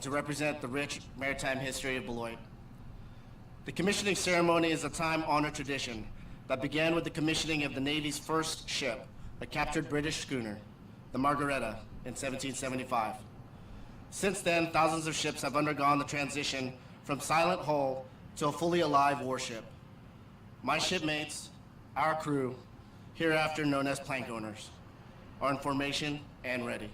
and to represent the rich maritime history of Beloit. The commissioning ceremony is a time-honored tradition that began with the commissioning of the Navy's first ship, a captured British schooner, the Margareta, in 1775. Since then, thousands of ships have undergone the transition from silent hull to a fully alive warship. My shipmates, our crew, hereafter known as plank owners, are in formation and ready.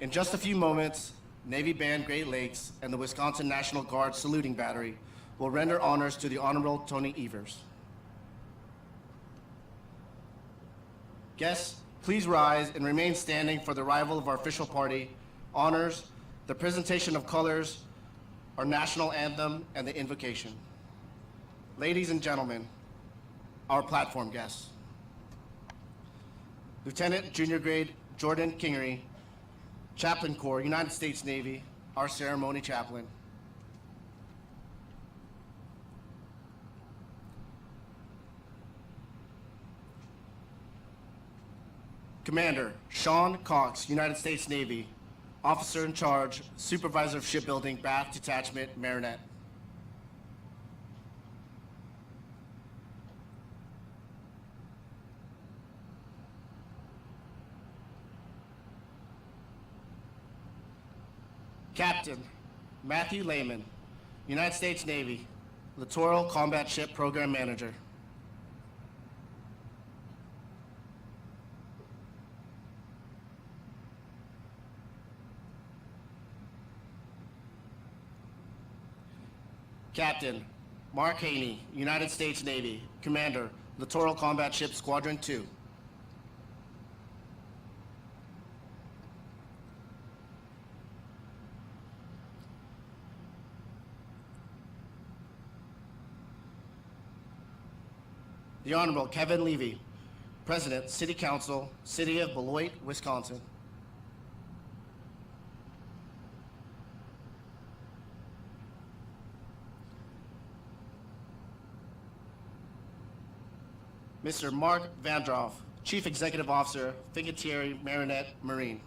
In just a few moments, Navy Band Great Lakes and the Wisconsin National Guard Saluting Battery will render honors to the Honorable Tony Evers. Guests, please rise and remain standing for the arrival of our official party, honors, the presentation of colors, our national anthem, and the invocation. Ladies and gentlemen, our platform guests. Lieutenant Junior Grade Jordan Kingery, Chaplain Corps, United States Navy, our ceremony chaplain. Commander Sean Cox, United States Navy, Officer in Charge, Supervisor of Shipbuilding, Bath Detachment, Marinette. Captain Matthew Lehman, United States Navy, Littoral Combat Ship Program Manager. Captain Mark Haney, United States Navy, Commander, Littoral Combat Ship Squadron 2. The Honorable Kevin Levy, President, City Council, City of Beloit, Wisconsin. Mr. Mark Vandroff, Chief Executive Officer, Fincantieri Marinette Marine.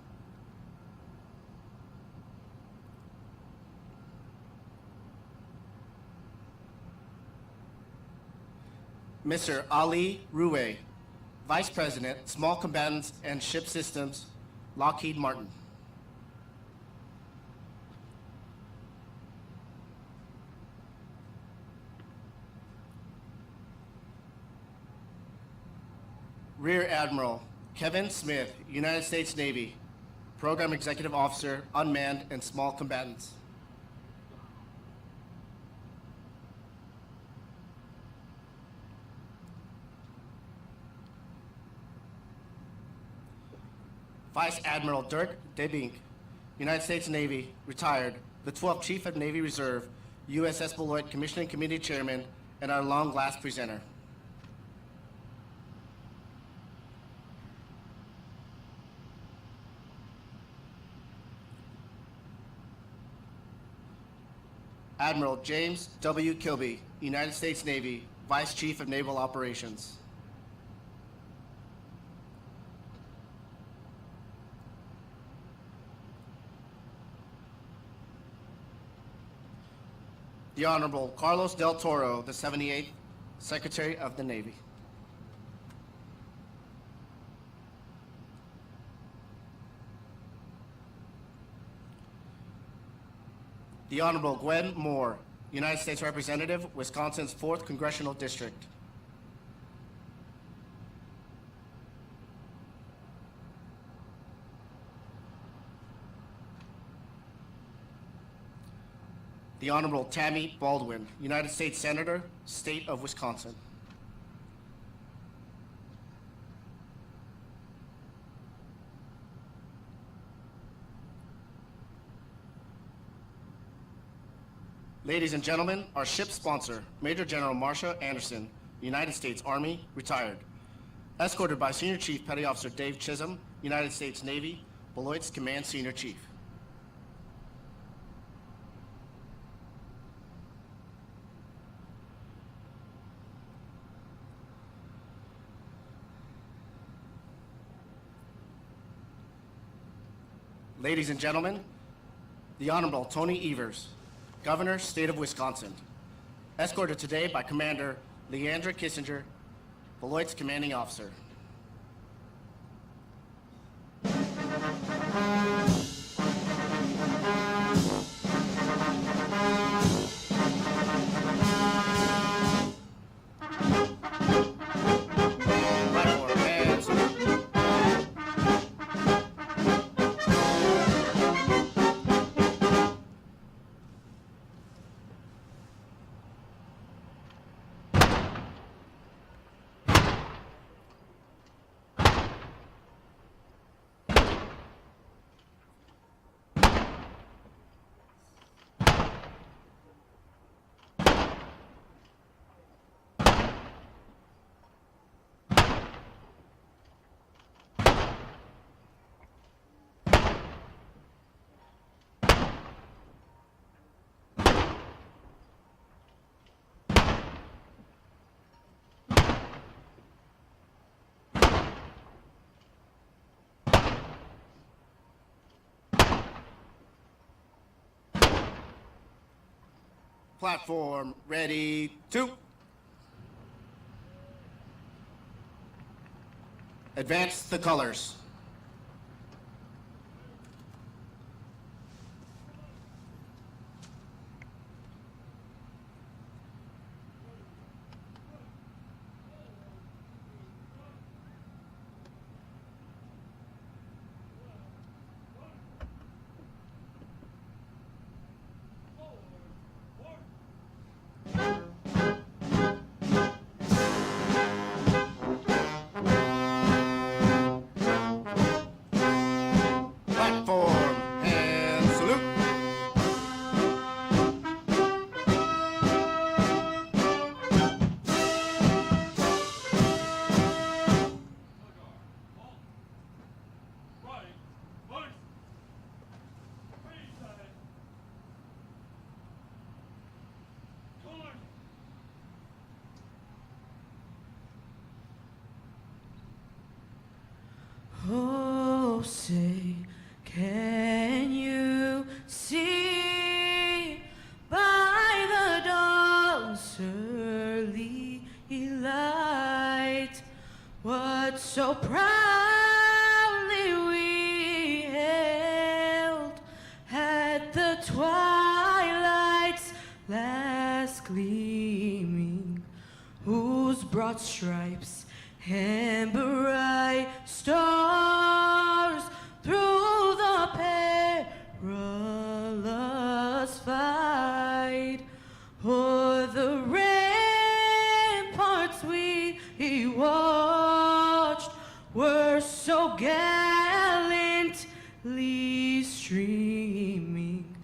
Mr. Ali Roué, Vice President, Small Combatants and Ship Systems, Lockheed Martin. Rear Admiral Kevin Smith, United States Navy, Program Executive Officer, Unmanned and Small Combatants. Vice Admiral Dirk Debink, United States Navy, retired, the 12th Chief of Navy Reserve, USS Beloit Commissioning Committee Chairman, and our long-last presenter. Admiral James W. Kilby, United States Navy, Vice Chief of Naval Operations. The Honorable Carlos Del Toro, the 78th Secretary of the Navy. The Honorable Gwen Moore, United States Representative, Wisconsin's 4th Congressional District. The Honorable Tammy Baldwin, United States Senator, State of Wisconsin. Ladies and gentlemen, our ship sponsor, Major General Marsha Anderson, United States Army, retired. Escorted by Senior Chief Petty Officer Dave Chisholm, United States Navy, Beloit's Command Senior Chief. Ladies and gentlemen, the Honorable Tony Evers, Governor, State of Wisconsin, escorted today by Commander Leandra Kissinger, Beloit's commanding officer. Platform ready to advance the colors. Platform and salute. Oh, say, can you see by the dawn's early light what so proudly we hailed at the twilight's last gleaming, whose broad stripes and bright stars through the perilous fight o'er the ramparts we watched were so gallantly streaming,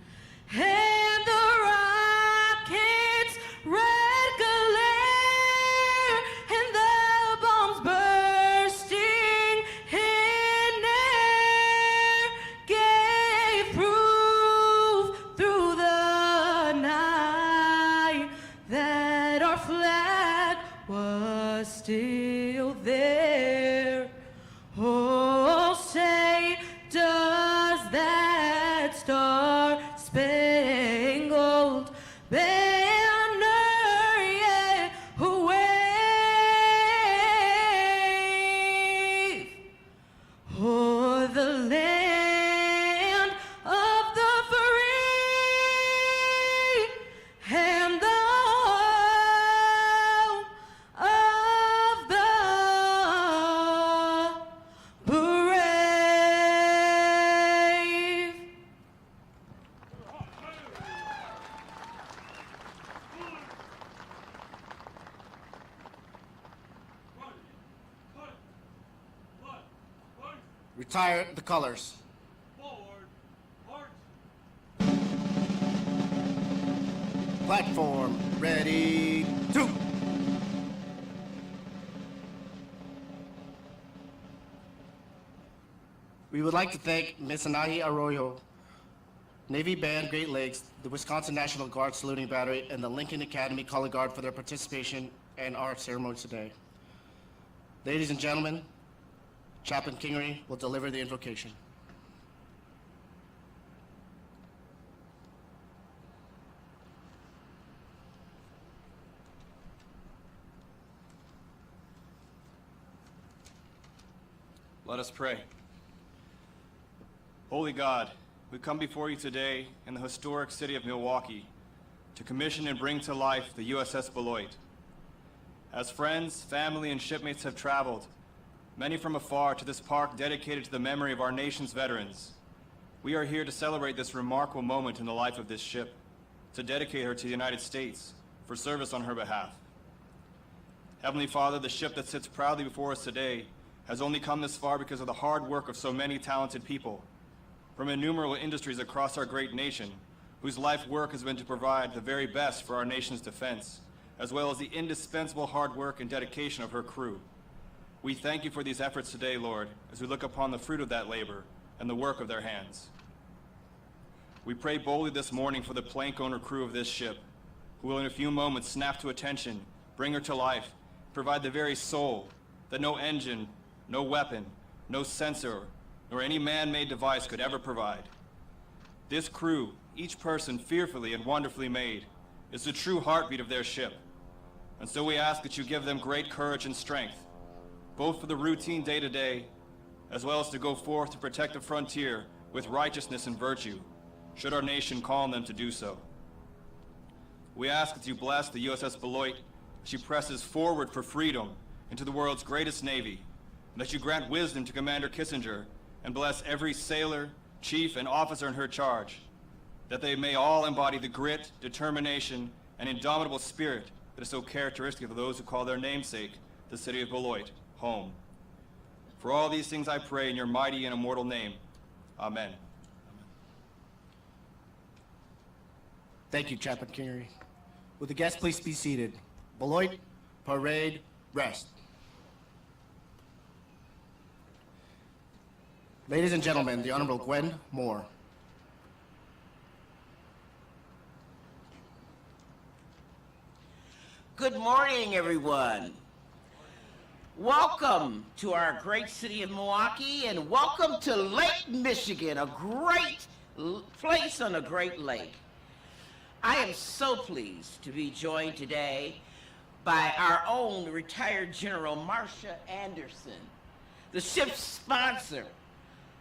and the rockets' red glare and the bombs bursting in air gave proof through the night that our flag was still there. Oh, say, does that star-spangled banner yet wave o'er the land of the free and the home of the brave? Retire the colors. Platform ready to. We would like to thank Ms. Anahi Arroyo, Navy Band Great Lakes, the Wisconsin National Guard Saluting Battery, and the Lincoln Academy Color Guard for their participation in our ceremony today. Ladies and gentlemen, Chaplain Kingery will deliver the invocation. Let us pray. Holy God, we come before you today in the historic city of Milwaukee to commission and bring to life the USS Beloit. As friends, family, and shipmates have traveled, many from afar, to this park dedicated to the memory of our nation's veterans, we are here to celebrate this remarkable moment in the life of this ship, to dedicate her to the United States for service on her behalf. Heavenly Father, the ship that sits proudly before us today has only come this far because of the hard work of so many talented people from innumerable industries across our great nation, whose life work has been to provide the very best for our nation's defense, as well as the indispensable hard work and dedication of her crew. We thank you for these efforts today, Lord, as we look upon the fruit of that labor and the work of their hands. We pray boldly this morning for the plank owner crew of this ship, who will in a few moments snap to attention, bring her to life, provide the very soul that no engine, no weapon, no sensor, nor any man-made device could ever provide. This crew, each person fearfully and wonderfully made, is the true heartbeat of their ship. And so we ask that you give them great courage and strength, both for the routine day-to-day, as well as to go forth to protect the frontier with righteousness and virtue, should our nation call on them to do so. We ask that you bless the USS Beloit as she presses forward for freedom into the world's greatest navy, and that you grant wisdom to Commander Kissinger and bless every sailor, chief, and officer in her charge, that they may all embody the grit, determination, and indomitable spirit that is so characteristic of those who call their namesake, the city of Beloit, home. For all these things I pray in your mighty and immortal name. Amen. Thank you, Chaplain Kingery. Will the guests please be seated? Beloit, parade, rest. Ladies and gentlemen, the Honorable Gwen Moore. Good morning, everyone. Welcome to our great city of Milwaukee, and welcome to Lake Michigan, a great place on a great lake. I am so pleased to be joined today by our own retired General Marcia Anderson, the ship's sponsor,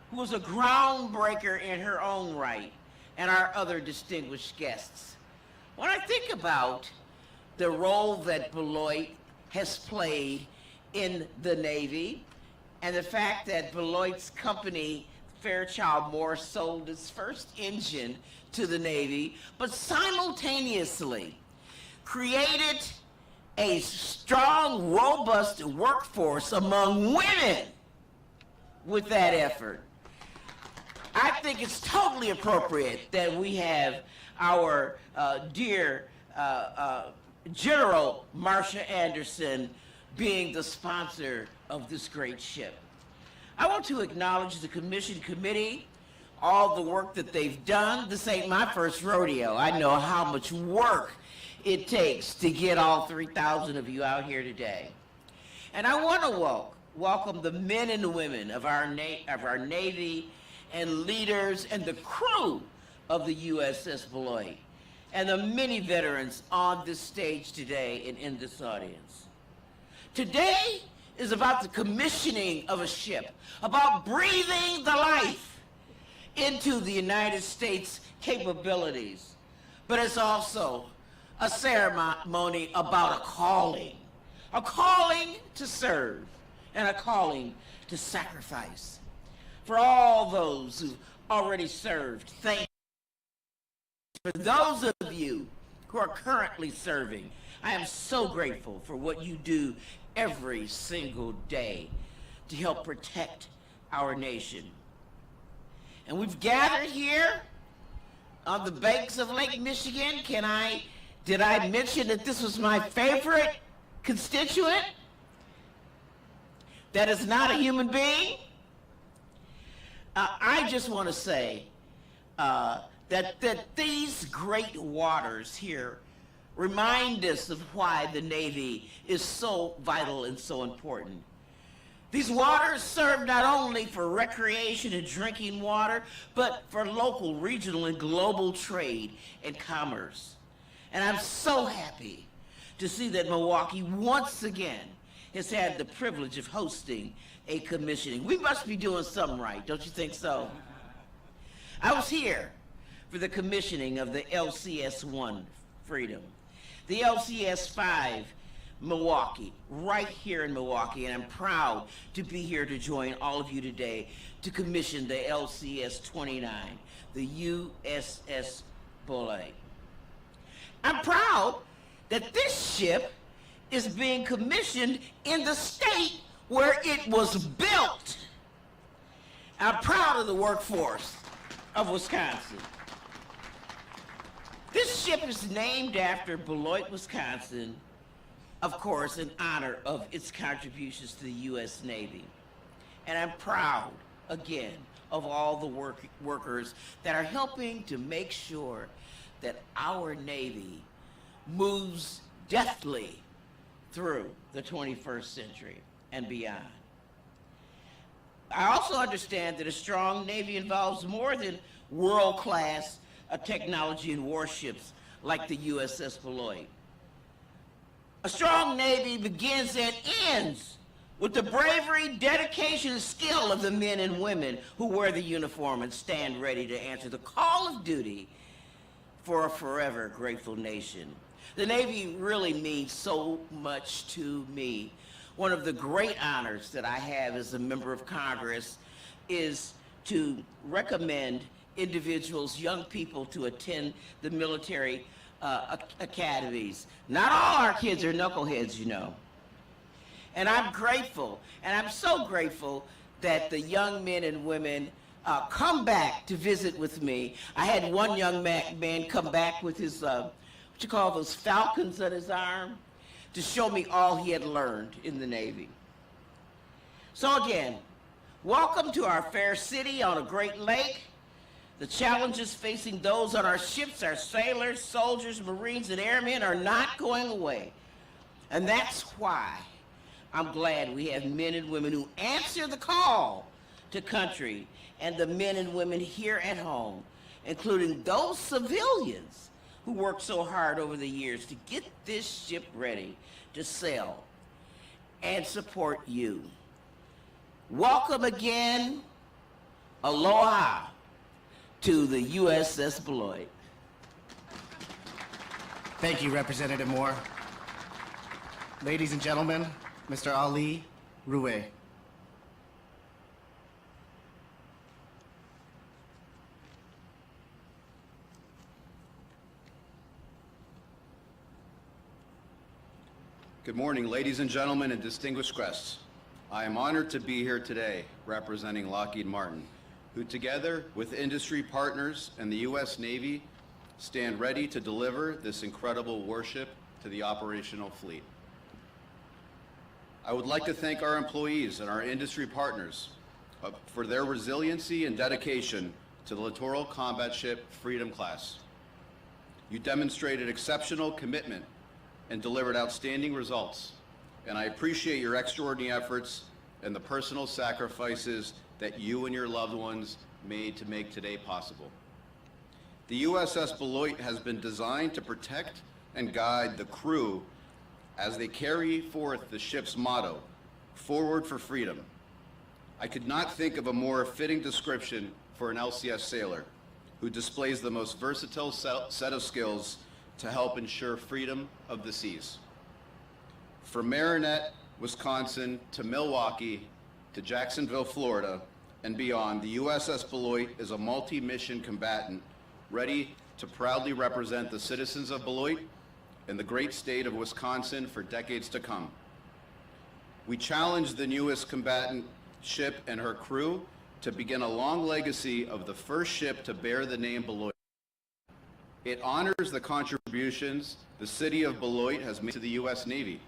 who was a groundbreaker in her own right, and our other distinguished guests. When I think about the role that Beloit has played in the Navy, and the fact that Beloit's company, Fairchild Morse, sold its first engine to the Navy, but simultaneously created a strong, robust workforce among women with that effort. I think it's totally appropriate that we have our dear General Marcia Anderson being the sponsor of this great ship. I want to acknowledge the commission committee, all the work that they've done. This ain't my first rodeo. I know how much work it takes to get all 3,000 of you out here today. And I want to welcome the men and the women of our Navy and leaders and the crew of the USS Beloit, and the many veterans on this stage today and in this audience. Today is about the commissioning of a ship, about breathing the life into the United States capabilities, but it's also a ceremony about a calling to serve and a calling to sacrifice. For all those who've already served, thank you. For those of you who are currently serving, I am so grateful for what you do every single day to help protect our nation. And we've gathered here on the banks of Lake Michigan. Did I mention that this was my favorite constituent? That is not a human being? I just want to say that these great waters here remind us of why the Navy is so vital and so important. These waters serve not only for recreation and drinking water, but for local, regional, and global trade and commerce. And I'm so happy to see that Milwaukee once again has had the privilege of hosting a commissioning. We must be doing something right, don't you think so? I was here for the commissioning of the LCS-1 Freedom, the LCS-5 Milwaukee, right here in Milwaukee, and I'm proud to be here to join all of you today to commission the LCS-29, the USS Beloit. I'm proud that this ship is being commissioned in the state where it was built. I'm proud of the workforce of Wisconsin. This ship is named after Beloit, Wisconsin, of course, in honor of its contributions to the U.S. Navy. And I'm proud, again, of all the workers that are helping to make sure that our Navy moves deftly through the 21st century and beyond. I also understand that a strong Navy involves more than world-class technology and warships like the USS Beloit. A strong Navy begins and ends with the bravery, dedication, and skill of the men and women who wear the uniform and stand ready to answer the call of duty for a forever grateful nation. The Navy really means so much to me. One of the great honors that I have as a member of Congress is to recommend individuals, young people, to attend the military academies. Not all our kids are knuckleheads, you know. And I'm grateful, and I'm so grateful that the young men and women come back to visit with me. I had one young man come back with his, what you call those falcons on his arm, to show me all he had learned in the Navy. So again, welcome to our fair city on a great lake. The challenges facing those on our ships, our sailors, soldiers, Marines, and airmen are not going away. And that's why I'm glad we have men and women who answer the call to country, and the men and women here at home, including those civilians who worked so hard over the years to get this ship ready to sail and support you. Welcome again, aloha, to the USS Beloit. Thank you, Representative Moore. Ladies and gentlemen, Mr. Ali Roué. Good morning, ladies and gentlemen, and distinguished guests. I am honored to be here today representing Lockheed Martin, who together with industry partners and the U.S. Navy stand ready to deliver this incredible warship to the operational fleet. I would like to thank our employees and our industry partners for their resiliency and dedication to the littoral combat ship Freedom class. You demonstrated exceptional commitment and delivered outstanding results, and I appreciate your extraordinary efforts and the personal sacrifices that you and your loved ones made to make today possible. The USS Beloit has been designed to protect and guide the crew as they carry forth the ship's motto, "Forward for Freedom." I could not think of a more fitting description for an LCS sailor who displays the most versatile set of skills to help ensure freedom of the seas. From Marinette, Wisconsin, to Milwaukee, to Jacksonville, Florida, and beyond, the USS Beloit is a multi-mission combatant ready to proudly represent the citizens of Beloit and the great state of Wisconsin for decades to come. We challenge the newest combatant ship and her crew to begin a long legacy of the first ship to bear the name Beloit. It honors the contributions the city of Beloit has made to the U.S. Navy,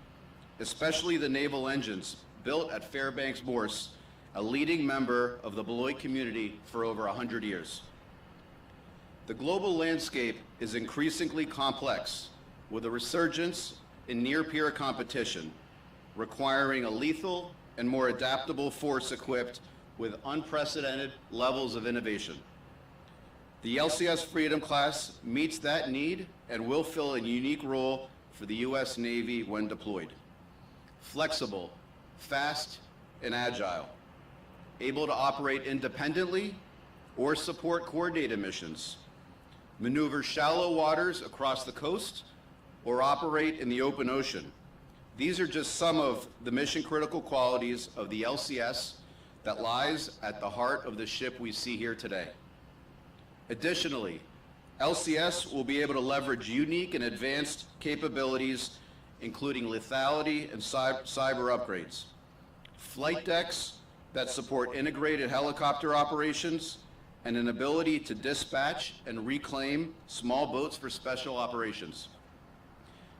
especially the naval engines built at Fairbanks Morse, a leading member of the Beloit community for over 100 years. The global landscape is increasingly complex, with a resurgence in near-peer competition, requiring a lethal and more adaptable force equipped with unprecedented levels of innovation. The LCS Freedom class meets that need and will fill a unique role for the U.S. Navy when deployed. flexible, fast, and agile, able to operate independently or support coordinated missions, maneuver shallow waters across the coast, or operate in the open ocean. These are just some of the mission-critical qualities of the LCS that lies at the heart of the ship we see here today. Additionally, LCS will be able to leverage unique and advanced capabilities, including lethality and cyber upgrades, flight decks that support integrated helicopter operations, and an ability to dispatch and reclaim small boats for special operations.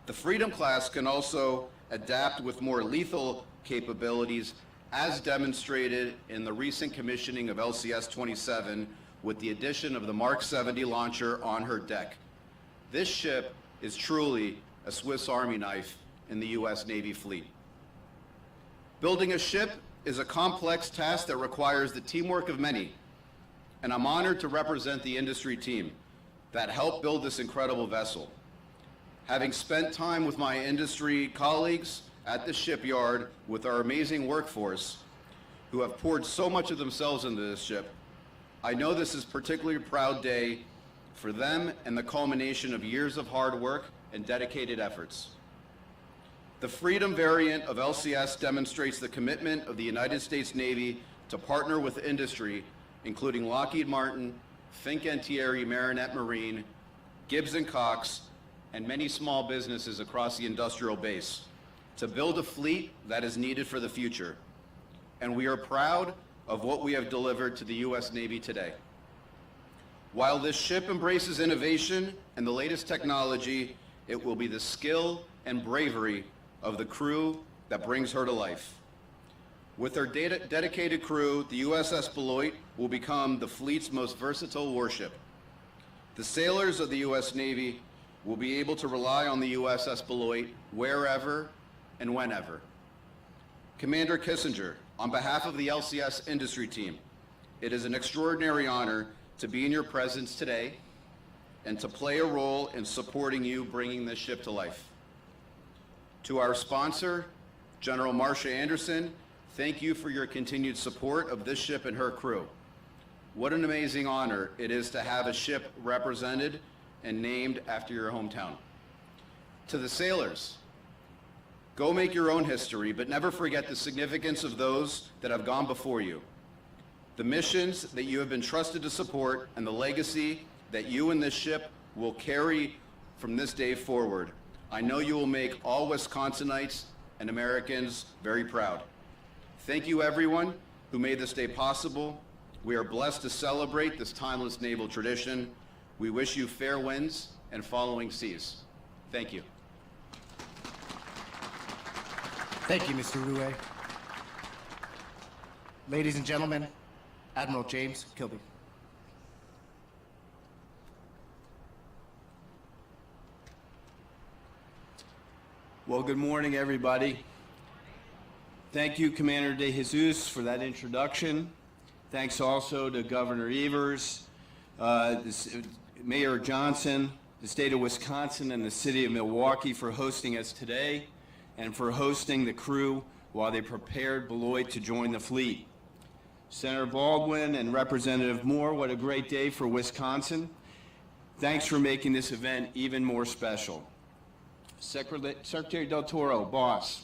The Freedom class can also adapt with more lethal capabilities, as demonstrated in the recent commissioning of LCS-27 with the addition of the Mark 70 launcher on her deck. This ship is truly a Swiss Army knife in the U.S. Navy fleet. Building a ship is a complex task that requires the teamwork of many, and I'm honored to represent the industry team that helped build this incredible vessel. Having spent time with my industry colleagues at the shipyard with our amazing workforce who have poured so much of themselves into this ship, I know this is a particularly proud day for them and the culmination of years of hard work and dedicated efforts. The Freedom variant of LCS demonstrates the commitment of the United States Navy to partner with industry, including Lockheed Martin, Fincantieri Marinette Marine, Gibbs & Cox, and many small businesses across the industrial base, to build a fleet that is needed for the future. And we are proud of what we have delivered to the U.S. Navy today. While this ship embraces innovation and the latest technology, it will be the skill and bravery of the crew that brings her to life. With their dedicated crew, the USS Beloit will become the fleet's most versatile warship. The sailors of the U.S. Navy will be able to rely on the USS Beloit wherever and whenever. Commander Kissinger, on behalf of the LCS industry team, it is an extraordinary honor to be in your presence today and to play a role in supporting you bringing this ship to life. To our sponsor, General Marcia Anderson, thank you for your continued support of this ship and her crew. What an amazing honor it is to have a ship represented and named after your hometown. To the sailors, go make your own history, but never forget the significance of those that have gone before you. The missions that you have been trusted to support and the legacy that you and this ship will carry from this day forward. I know you will make all Wisconsinites and Americans very proud. Thank you everyone who made this day possible. We are blessed to celebrate this timeless naval tradition. We wish you fair winds and following seas. Thank you. Thank you, Mr. Rouet. Ladies and gentlemen, Admiral James Kilby. Well, good morning, everybody. Thank you, Commander De Jesus, for that introduction. Thanks also to Governor Evers, Mayor Johnson, the state of Wisconsin, and the city of Milwaukee for hosting us today and for hosting the crew while they prepared Beloit to join the fleet. Senator Baldwin and Representative Moore, what a great day for Wisconsin. Thanks for making this event even more special. Secretary Del Toro, boss,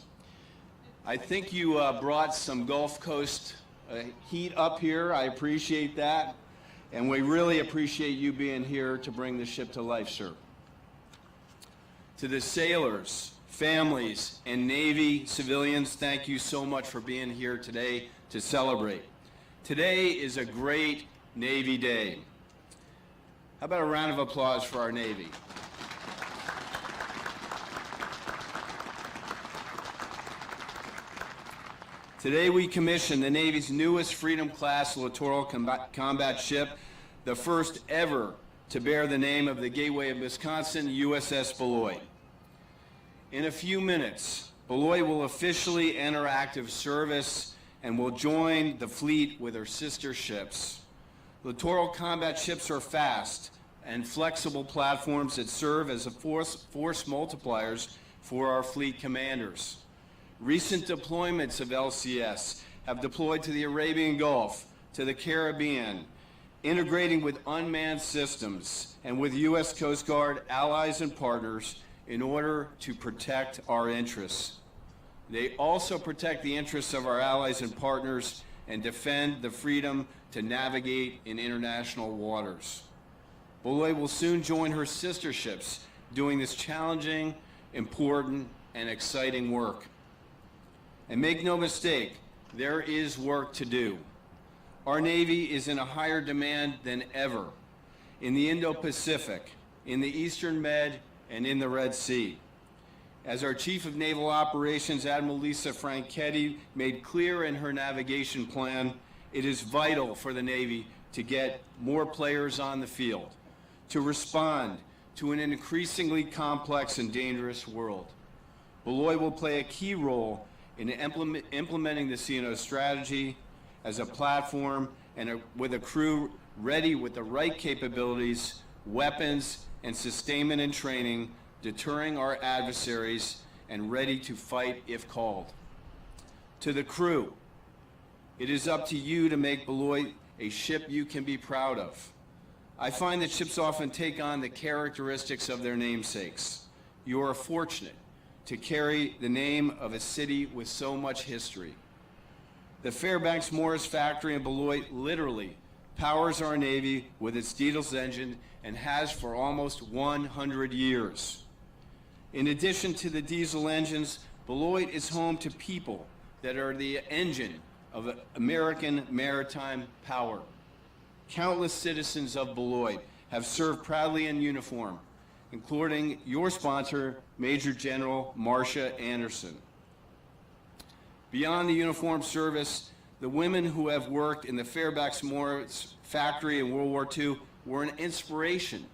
I think you brought some Gulf Coast heat up here. I appreciate that. And we really appreciate you being here to bring the ship to life, sir. To the sailors, families, and Navy civilians, thank you so much for being here today to celebrate. Today is a great Navy day. How about a round of applause for our Navy? Today we commissioned the Navy's newest Freedom-class littoral combat ship, the first ever to bear the name of the Gateway of Wisconsin, USS Beloit. In a few minutes, Beloit will officially enter active service and will join the fleet with her sister ships. Littoral combat ships are fast and flexible platforms that serve as force multipliers for our fleet commanders. Recent deployments of LCS have deployed to the Arabian Gulf, to the Caribbean, integrating with unmanned systems and with U.S. Coast Guard allies and partners in order to protect our interests. They also protect the interests of our allies and partners and defend the freedom to navigate in international waters. Beloit will soon join her sister ships doing this challenging, important, and exciting work. And make no mistake, there is work to do. Our Navy is in a higher demand than ever in the Indo-Pacific, in the Eastern Med, and in the Red Sea. As our Chief of Naval Operations, Admiral Lisa Franchetti, made clear in her navigation plan, it is vital for the Navy to get more players on the field, to respond to an increasingly complex and dangerous world. Beloit will play a key role in implementing the CNO strategy as a platform and with a crew ready with the right capabilities, weapons, and sustainment and training, deterring our adversaries and ready to fight if called. To the crew, it is up to you to make Beloit a ship you can be proud of. I find that ships often take on the characteristics of their namesakes. You are fortunate to carry the name of a city with so much history. The Fairbanks Morris factory in Beloit literally powers our Navy with its diesel engine and has for almost 100 years. In addition to the diesel engines, Beloit is home to people that are the engine of American maritime power. Countless citizens of Beloit have served proudly in uniform, including your sponsor, Major General Marcia Anderson. Beyond the uniformed service, the women who have worked in the Fairbanks Morris factory in World War II were an inspiration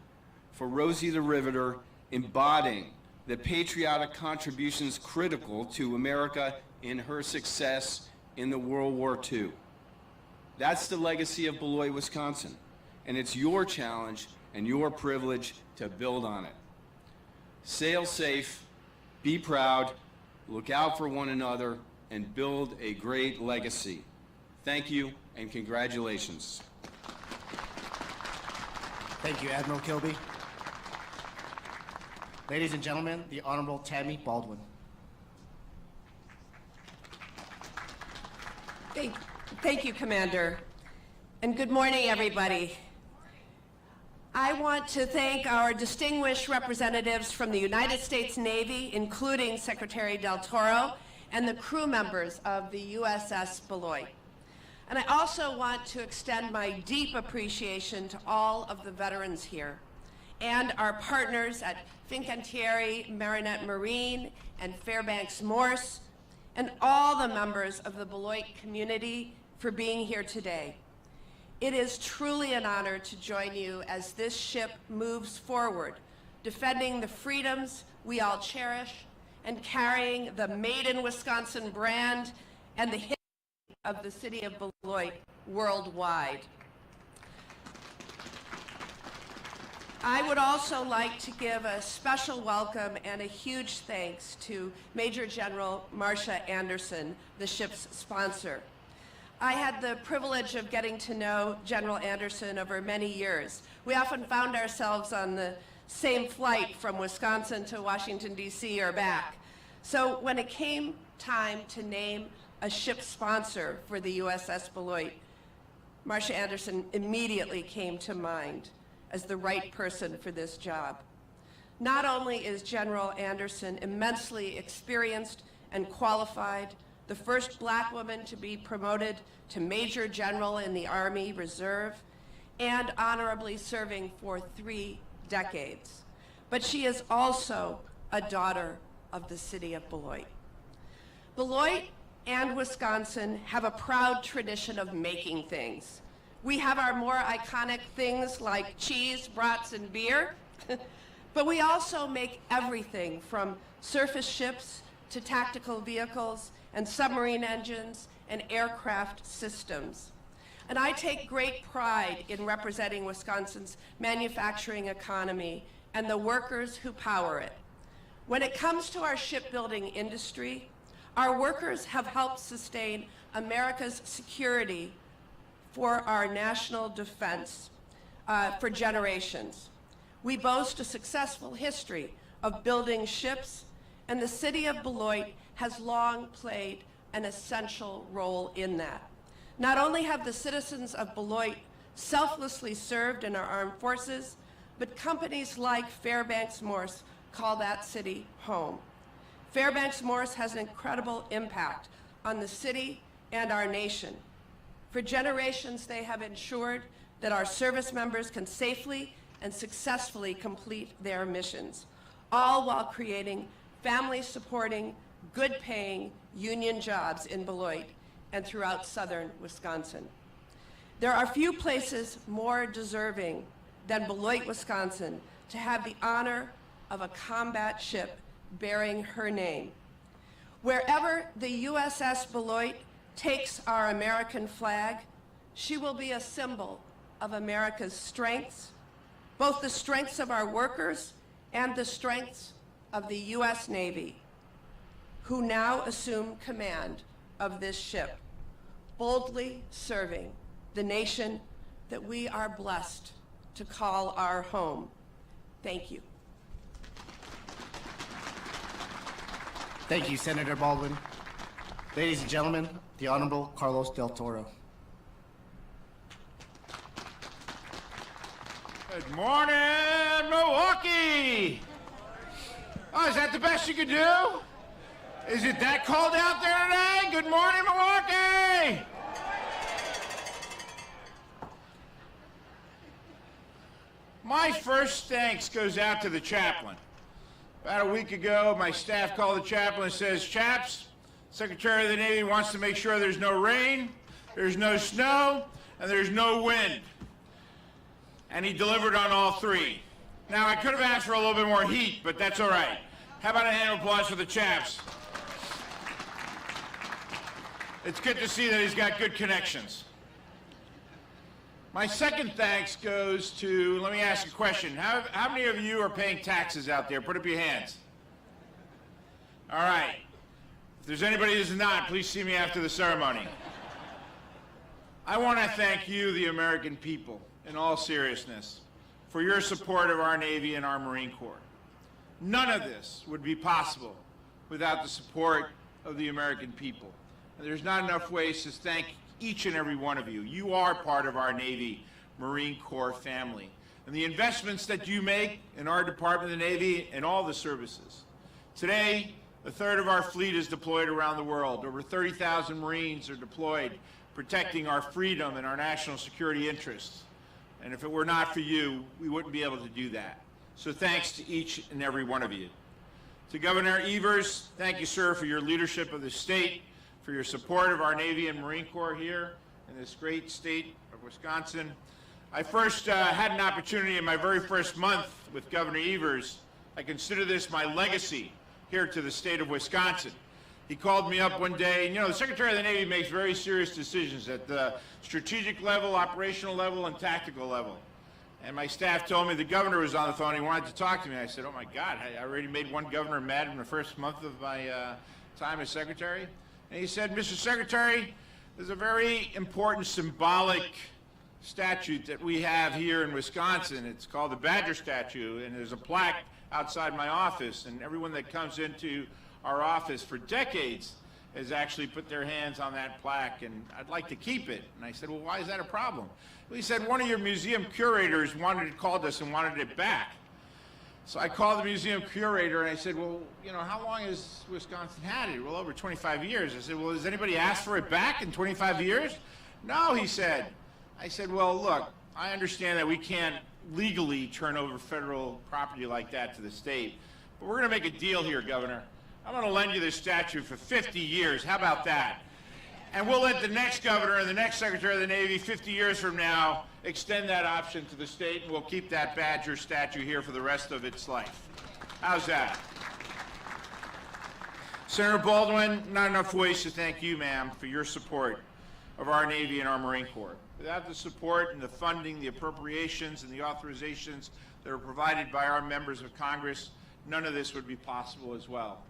for Rosie the Riveter, embodying the patriotic contributions critical to America in her success in the World War II. That's the legacy of Beloit, Wisconsin, and it's your challenge and your privilege to build on it. Sail safe, be proud, look out for one another, and build a great legacy. Thank you and congratulations. Thank you, Admiral Kilby. Ladies and gentlemen, the Honorable Tammy Baldwin. Thank you, Commander. And good morning, everybody. I want to thank our distinguished representatives from the United States Navy, including Secretary Del Toro, and the crew members of the USS Beloit. And I also want to extend my deep appreciation to all of the veterans here and our partners at Fincantieri Marinette Marine and Fairbanks Morse, and all the members of the Beloit community for being here today. It is truly an honor to join you as this ship moves forward, defending the freedoms we all cherish and carrying the Made in Wisconsin brand and the history of the city of Beloit worldwide. I would also like to give a special welcome and a huge thanks to Major General Marcia Anderson, the ship's sponsor. I had the privilege of getting to know General Anderson over many years. We often found ourselves on the same flight from Wisconsin to Washington, D.C. or back. So when it came time to name a ship sponsor for the USS Beloit, Marcia Anderson immediately came to mind as the right person for this job. Not only is General Anderson immensely experienced and qualified, the first black woman to be promoted to Major General in the Army Reserve, and honorably serving for 3 decades, but she is also a daughter of the city of Beloit. Beloit and Wisconsin have a proud tradition of making things. We have our more iconic things like cheese, brats, and beer, but we also make everything from surface ships to tactical vehicles and submarine engines and aircraft systems. And I take great pride in representing Wisconsin's manufacturing economy and the workers who power it. When it comes to our shipbuilding industry, Our workers have helped sustain America's security for our national defense for generations. We boast a successful history of building ships, and the city of Beloit has long played an essential role in that. Not only have the citizens of Beloit selflessly served in our armed forces, but companies like Fairbanks Morse call that city home. Fairbanks Morse has an incredible impact on the city and our nation. For generations, they have ensured that our service members can safely and successfully complete their missions, all while creating family-supporting, good-paying union jobs in Beloit and throughout southern Wisconsin. There are few places more deserving than Beloit, Wisconsin, to have the honor of a combat ship bearing her name. Wherever the USS Beloit takes our American flag, she will be a symbol of America's strengths, both the strengths of our workers and the strengths of the U.S. Navy, who now assume command of this ship, boldly serving the nation that we are blessed to call our home. Thank you. Thank you, Senator Baldwin. Ladies and gentlemen, the Honorable Carlos Del Toro. Good morning, Milwaukee! Oh, is that the best you could do? Is it that cold out there today? Good morning, Milwaukee! My first thanks goes out to the chaplain. About a week ago, my staff called the chaplain and says, "Chaps, Secretary of the Navy wants to make sure there's no rain, there's no snow, and there's no wind." And he delivered on all three. Now, I could have asked for a little bit more heat, but that's all right. How about a hand of applause for the chaps? It's good to see that he's got good connections. My second thanks goes to, let me ask a question. How many of you are paying taxes out there? Put up your hands. All right. If there's anybody who's not, please see me after the ceremony. I want to thank you, the American people, in all seriousness, for your support of our Navy and our Marine Corps. None of this would be possible without the support of the American people. And there's not enough ways to thank each and every one of you. You are part of our Navy Marine Corps family. And the investments that you make in our Department of the Navy and all the services. Today, a third of our fleet is deployed around the world. Over 30,000 Marines are deployed, protecting our freedom and our national security interests. And if it were not for you, we wouldn't be able to do that. So thanks to each and every one of you. To Governor Evers, thank you, sir, for your leadership of the state, for your support of our Navy and Marine Corps here in this great state of Wisconsin. I first had an opportunity in my very first month with Governor Evers. I consider this my legacy here to the state of Wisconsin. He called me up one day, and you know, the Secretary of the Navy makes very serious decisions at the strategic level, operational level, and tactical level. And my staff told me the governor was on the phone, he wanted to talk to me. I said, oh my God, I already made one governor mad in the first month of my time as secretary. And he said, Mr. Secretary, there's a very important symbolic statute that we have here in Wisconsin. It's called the Badger Statue, and there's a plaque outside my office, and everyone that comes into our office for decades has actually put their hands on that plaque, and I'd like to keep it. And I said, well, why is that a problem? Well, he said, one of your museum curators called us and wanted it back. So I called the museum curator and I said, well, you know, how long has Wisconsin had it? Well, over 25 years. I said, well, has anybody asked for it back in 25 years? No, he said. I said, well, look, I understand that we can't legally turn over federal property like that to the state, but we're going to make a deal here, Governor. I'm going to lend you this statue for 50 years. How about that? And we'll let the next governor and the next Secretary of the Navy 50 years from now extend that option to the state, and we'll keep that Badger statue here for the rest of its life. How's that? Senator Baldwin, not enough ways to thank you, ma'am, for your support of our Navy and our Marine Corps. Without the support and the funding, the appropriations, and the authorizations that are provided by our members of Congress, none of this would be possible as well.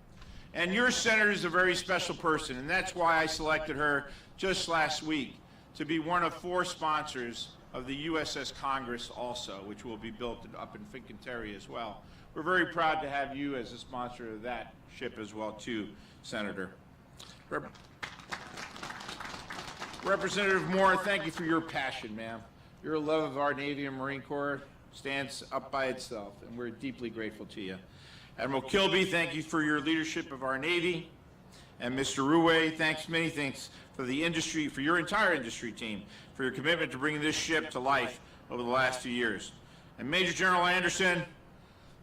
And your senator is a very special person, and that's why I selected her just last week to be one of 4 sponsors of the USS Congress also, which will be built up in Fincantieri as well. We're very proud to have you as a sponsor of that ship as well too, Senator. Representative Moore, thank you for your passion, ma'am. Your love of our Navy and Marine Corps stands up by itself, and we're deeply grateful to you. Admiral Kilby, thank you for your leadership of our Navy. And Mr. Ruwe, many thanks for the industry, for your entire industry team, for your commitment to bringing this ship to life over the last 2 years. And Major General Anderson,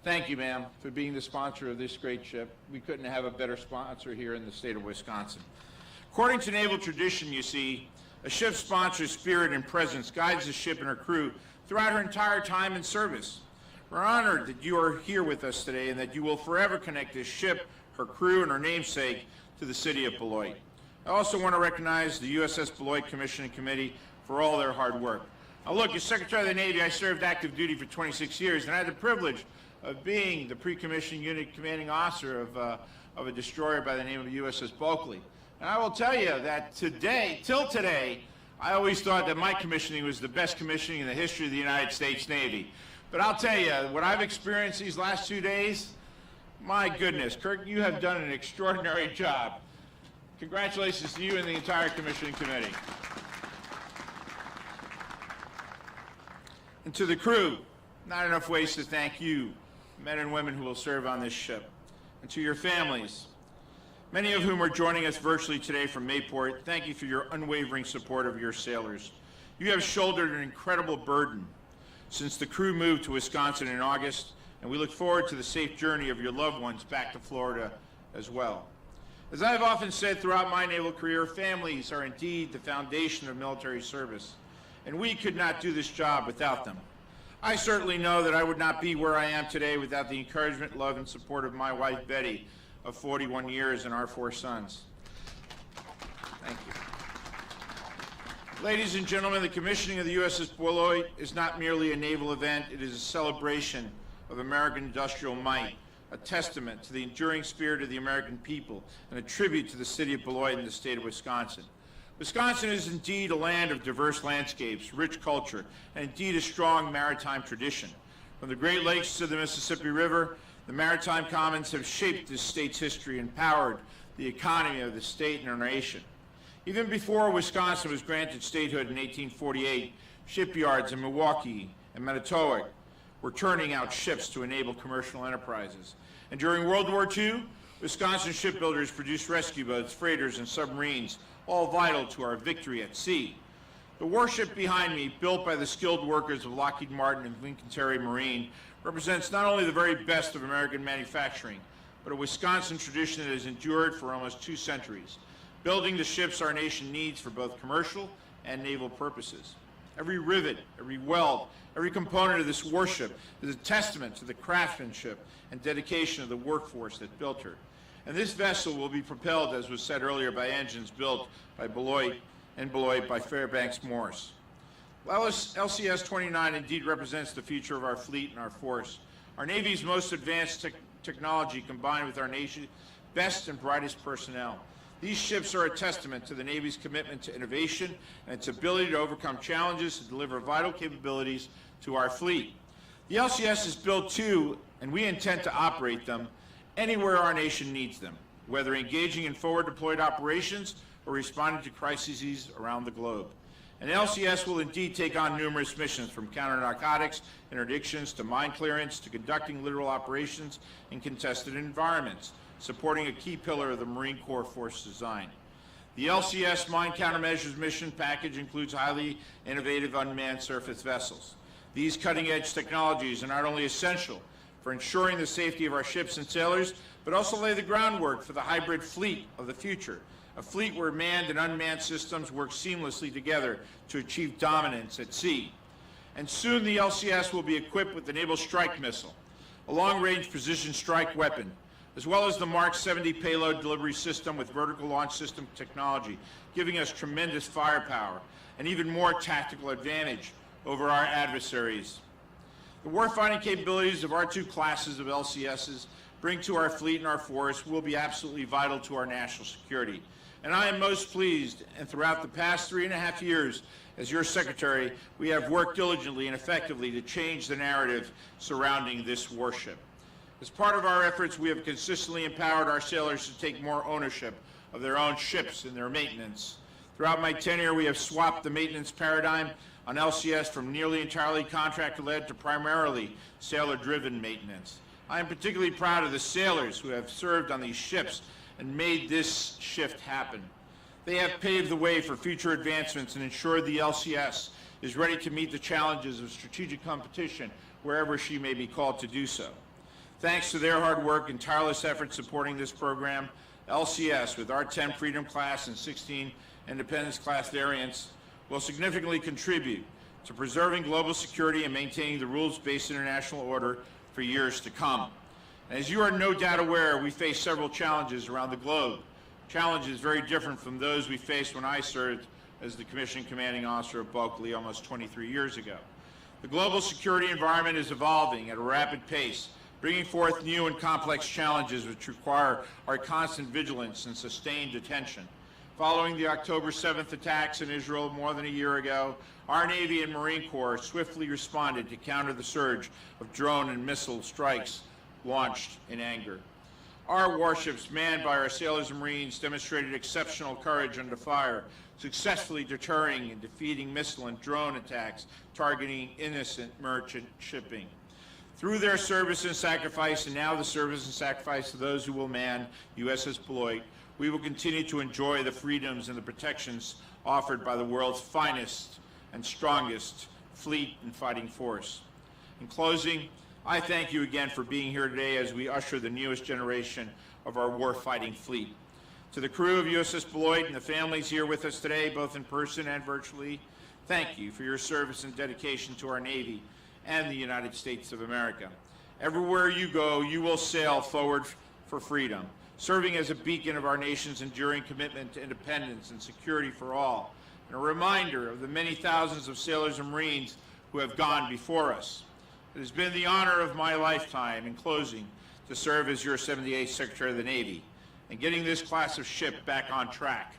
thank you, ma'am, for being the sponsor of this great ship. We couldn't have a better sponsor here in the state of Wisconsin. According to naval tradition, you see, a ship's sponsor's spirit and presence guides the ship and her crew throughout her entire time in service. We're honored that you are here with us today and that you will forever connect this ship, her crew, and her namesake to the city of Beloit. I also want to recognize the USS Beloit Commission and Committee for all their hard work. Now look, as Secretary of the Navy, I served active duty for 26 years, and I had the privilege of being the pre-commissioned unit commanding officer of a destroyer by the name of USS Beloit. And I will tell you that till today, I always thought that my commissioning was the best commissioning in the history of the United States Navy. But I'll tell you, what I've experienced these last 2 days, my goodness, Kirk, you have done an extraordinary job. Congratulations to you and the entire commissioning committee. And to the crew, not enough ways to thank you, men and women who will serve on this ship. And to your families, many of whom are joining us virtually today from Mayport, thank you for your unwavering support of your sailors. You have shouldered an incredible burden since the crew moved to Wisconsin in August, and we look forward to the safe journey of your loved ones back to Florida as well. As I have often said throughout my naval career, families are indeed the foundation of military service, and we could not do this job without them. I certainly know that I would not be where I am today without the encouragement, love, and support of my wife, Betty, of 41 years and our 4 sons. Thank you. Ladies and gentlemen, the commissioning of the USS Beloit is not merely a naval event, it is a celebration of American industrial might, a testament to the enduring spirit of the American people, and a tribute to the city of Beloit and the state of Wisconsin. Wisconsin is indeed a land of diverse landscapes, rich culture, and indeed a strong maritime tradition. From the Great Lakes to the Mississippi River, the maritime commons have shaped this state's history and powered the economy of the state and our nation. Even before Wisconsin was granted statehood in 1848, shipyards in Milwaukee and Manitowoc were turning out ships to enable commercial enterprises. And during World War II, Wisconsin shipbuilders produced rescue boats, freighters, and submarines, all vital to our victory at sea. The warship behind me, built by the skilled workers of Lockheed Martin and Fincantieri Marine, represents not only the very best of American manufacturing, but a Wisconsin tradition that has endured for almost 2 centuries, building the ships our nation needs for both commercial and naval purposes. Every rivet, every weld, every component of this warship is a testament to the craftsmanship and dedication of the workforce that built her. And this vessel will be propelled, as was said earlier, by engines built by Beloit by Fairbanks Morse. LCS 29 indeed represents the future of our fleet and our force. Our Navy's most advanced technology combined with our nation's best and brightest personnel. These ships are a testament to the Navy's commitment to innovation and its ability to overcome challenges and deliver vital capabilities to our fleet. The LCS is built to, and we intend to operate them, anywhere our nation needs them, whether engaging in forward deployed operations or responding to crises around the globe. And LCS will indeed take on numerous missions, from counter-narcotics interdictions to mine clearance to conducting littoral operations in contested environments, supporting a key pillar of the Marine Corps force design. The LCS Mine Countermeasures mission package includes highly innovative unmanned surface vessels. These cutting-edge technologies are not only essential for ensuring the safety of our ships and sailors, but also lay the groundwork for the hybrid fleet of the future, a fleet where manned and unmanned systems work seamlessly together to achieve dominance at sea. And soon the LCS will be equipped with the Naval Strike Missile, a long-range precision strike weapon, as well as the Mark 70 payload delivery system with vertical launch system technology, giving us tremendous firepower and even more tactical advantage over our adversaries. The warfighting capabilities of our 2 classes of LCSs bring to our fleet and our force will be absolutely vital to our national security. And I am most pleased, and throughout the past 3.5 years, as your secretary, we have worked diligently and effectively to change the narrative surrounding this warship. As part of our efforts, we have consistently empowered our sailors to take more ownership of their own ships and their maintenance. Throughout my tenure, we have swapped the maintenance paradigm on LCS from nearly entirely contractor-led to primarily sailor-driven maintenance. I am particularly proud of the sailors who have served on these ships and made this shift happen. They have paved the way for future advancements and ensured the LCS is ready to meet the challenges of strategic competition wherever she may be called to do so. Thanks to their hard work and tireless efforts supporting this program, LCS, with our 10 Freedom Class and 16 Independence Class variants, will significantly contribute to preserving global security and maintaining the rules-based international order for years to come. As you are no doubt aware, we face several challenges around the globe, challenges very different from those we faced when I served as the Commissioned Commanding Officer of Bulkley almost 23 years ago. The global security environment is evolving at a rapid pace, bringing forth new and complex challenges which require our constant vigilance and sustained attention. Following the October 7th attacks in Israel more than a year ago, our Navy and Marine Corps swiftly responded to counter the surge of drone and missile strikes launched in anger. Our warships, manned by our sailors and Marines, demonstrated exceptional courage under fire, successfully deterring and defeating missile and drone attacks targeting innocent merchant shipping. Through their service and sacrifice, and now the service and sacrifice of those who will man USS Beloit, we will continue to enjoy the freedoms and the protections offered by the world's finest and strongest fleet and fighting force. In closing, I thank you again for being here today as we usher the newest generation of our war-fighting fleet. To the crew of USS Beloit and the families here with us today, both in person and virtually, thank you for your service and dedication to our Navy and the United States of America. Everywhere you go, you will sail forward for freedom, serving as a beacon of our nation's enduring commitment to independence and security for all, and a reminder of the many thousands of sailors and Marines who have gone before us. It has been the honor of my lifetime, in closing, to serve as your 78th Secretary of the Navy, and getting this class of ship back on track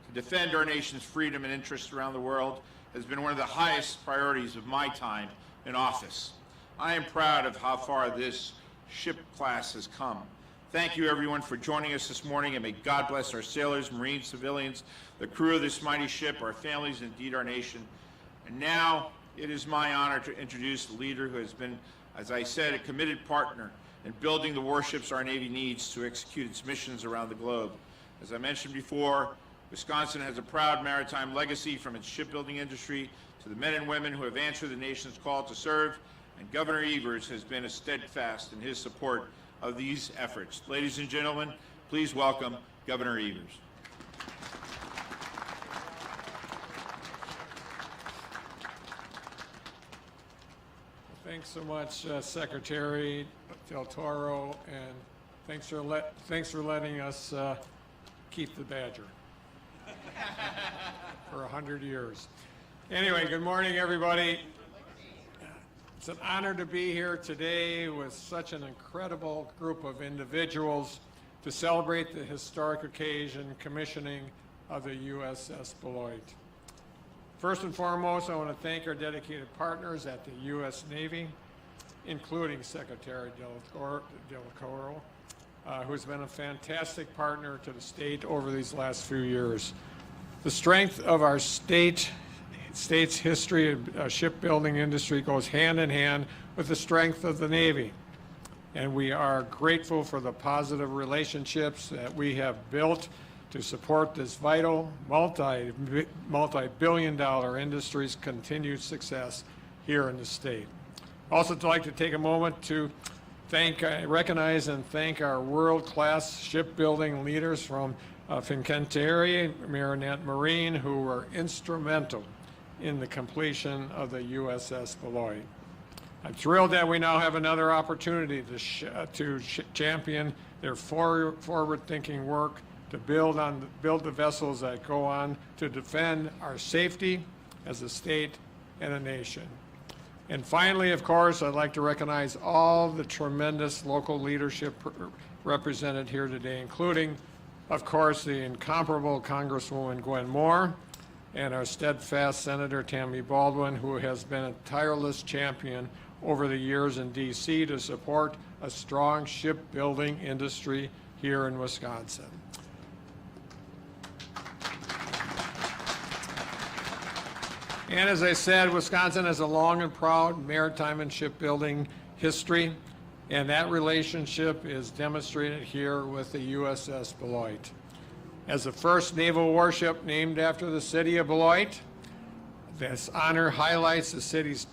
to defend our nation's freedom and interests around the world has been one of the highest priorities of my time in office. I am proud of how far this ship class has come. Thank you, everyone, for joining us this morning, and may God bless our sailors, Marines, civilians, the crew of this mighty ship, our families, and indeed our nation. And now, it is my honor to introduce the leader who has been, as I said, a committed partner in building the warships our Navy needs to execute its missions around the globe. As I mentioned before, Wisconsin has a proud maritime legacy, from its shipbuilding industry to the men and women who have answered the nation's call to serve, and Governor Evers has been steadfast in his support of these efforts. Ladies and gentlemen, please welcome Governor Evers. Thanks so much, Secretary Del Toro, and thanks for letting us keep the Badger for 100 years. Anyway, good morning, everybody. It's an honor to be here today with such an incredible group of individuals to celebrate the historic occasion commissioning of the USS Beloit. First and foremost, I want to thank our dedicated partners at the U.S. Navy, including Secretary Del Toro, who's been a fantastic partner to the state over these last few years. The strength of our state's history and shipbuilding industry goes hand in hand with the strength of the Navy. And we are grateful for the positive relationships that we have built to support this vital multi-billion-dollar industry's continued success here in the state. Also, I'd like to take a moment to recognize and thank our world-class shipbuilding leaders from Fincantieri, Marinette Marine, who were instrumental in the completion of the USS Beloit. I'm thrilled that we now have another opportunity to champion their forward-thinking work to build the vessels that go on to defend our safety as a state and a nation. And finally, of course, I'd like to recognize all the tremendous local leadership represented here today, including, of course, the incomparable Congresswoman Gwen Moore and our steadfast Senator Tammy Baldwin, who has been a tireless champion over the years in D.C. to support a strong shipbuilding industry here in Wisconsin. And as I said, Wisconsin has a long and proud maritime and shipbuilding history, and that relationship is demonstrated here with the USS Beloit. As the first naval warship named after the city of Beloit, this honor highlights the city's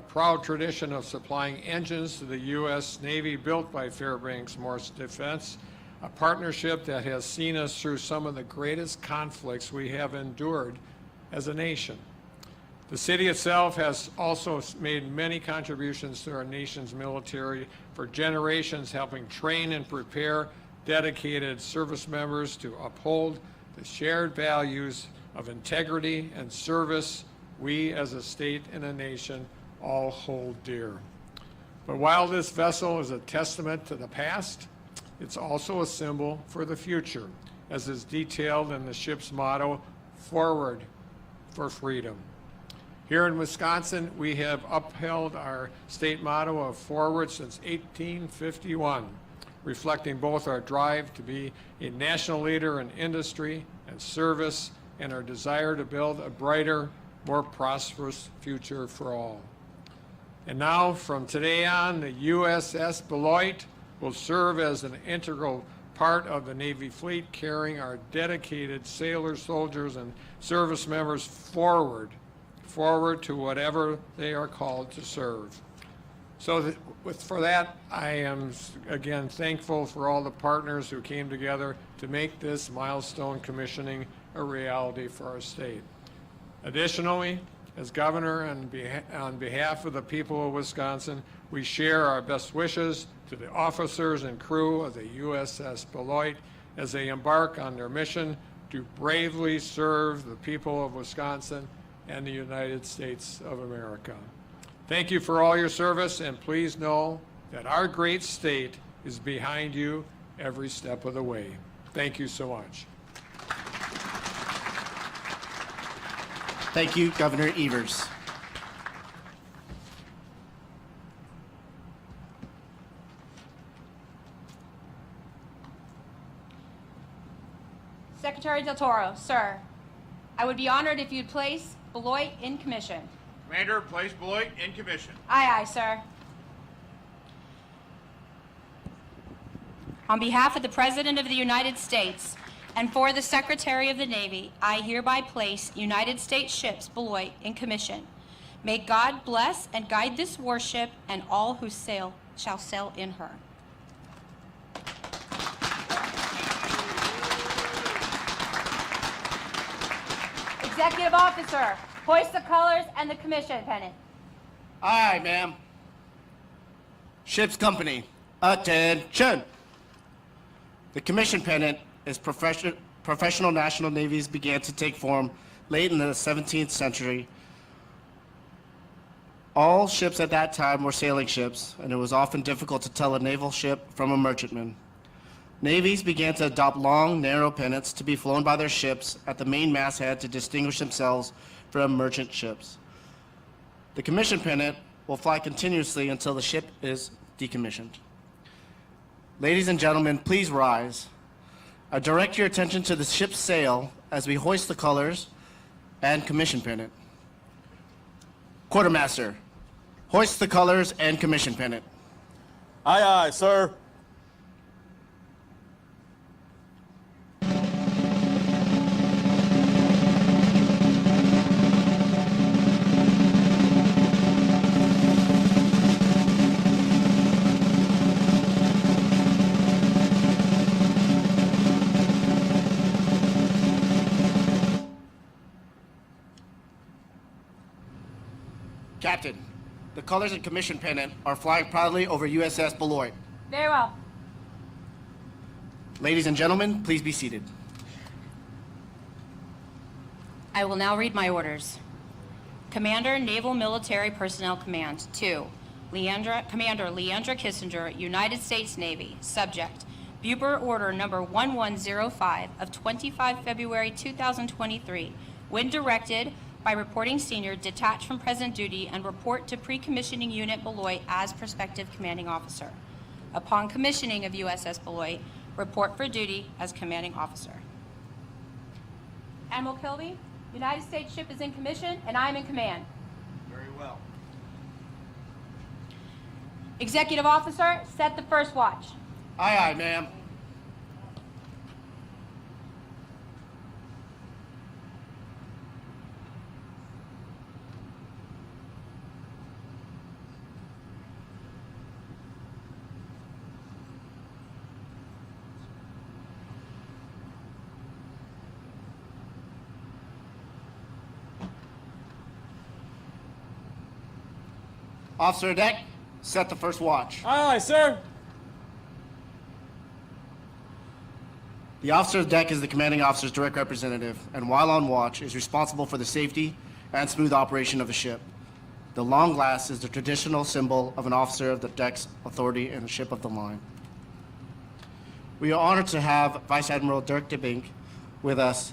proud tradition of supplying engines to the U.S. Navy built by Fairbanks Morse Defense, a partnership that has seen us through some of the greatest conflicts we have endured as a nation. The city itself has also made many contributions to our nation's military for generations, helping train and prepare dedicated service members to uphold the shared values of integrity and service we as a state and a nation all hold dear. But while this vessel is a testament to the past, it's also a symbol for the future, as is detailed in the ship's motto, "Forward for Freedom." Here in Wisconsin, we have upheld our state motto of forward since 1851, reflecting both our drive to be a national leader in industry and service and our desire to build a brighter, more prosperous future for all. And now, from today on, the USS Beloit will serve as an integral part of the Navy fleet, carrying our dedicated sailors, soldiers, and service members forward to whatever they are called to serve. So for that, I am again thankful for all the partners who came together to make this milestone commissioning a reality for our state. Additionally, as governor and on behalf of the people of Wisconsin, we share our best wishes to the officers and crew of the USS Beloit as they embark on their mission to bravely serve the people of Wisconsin and the United States of America. Thank you for all your service, and please know that our great state is behind you every step of the way. Thank you so much. Thank you, Governor Evers. Secretary Del Toro, sir, I would be honored if you'd place Beloit in commission. Commander, place Beloit in commission. Aye, aye, sir. On behalf of the President of the United States and for the Secretary of the Navy, I hereby place United States ships Beloit in commission. May God bless and guide this warship and all who shall sail in her. Executive Officer, hoist the colors and the commission pennant. Aye, ma'am. Ship's company, attention. The commission pennant is professional national navies began to take form late in the 17th century. All ships at that time were sailing ships, and it was often difficult to tell a naval ship from a merchantman. Navies began to adopt long, narrow pennants to be flown by their ships at the main masthead to distinguish themselves from merchant ships. The commission pennant will fly continuously until the ship is decommissioned. Ladies and gentlemen, please rise. I direct your attention to the ship's sail as we hoist the colors and commission pennant. Quartermaster, hoist the colors and commission pennant. Aye, aye, sir. Captain, the colors and commission pennant are flying proudly over USS Beloit. Very well. Ladies and gentlemen, please be seated. I will now read my orders. Commander, Naval Military Personnel Command. 2, Commander Leandra Kissinger, United States Navy. Subject, Buber Order Number 1105 of 25 February 2023, when directed by Reporting Senior, detach from present duty and report to Pre-Commissioning Unit Beloit as Prospective Commanding Officer. Upon commissioning of USS Beloit, report for duty as Commanding Officer. Admiral Kilby, United States ship is in commission and I am in command. Very well. Executive Officer, set the first watch. Aye, aye, ma'am. Officer deck, set the first watch. Aye, aye, sir. The officer of deck is the commanding officer's direct representative, and while on watch, is responsible for the safety and smooth operation of the ship. The long glass is the traditional symbol of an officer of the deck's authority in a ship of the line. We are honored to have Vice Admiral Dirk de Bink with us.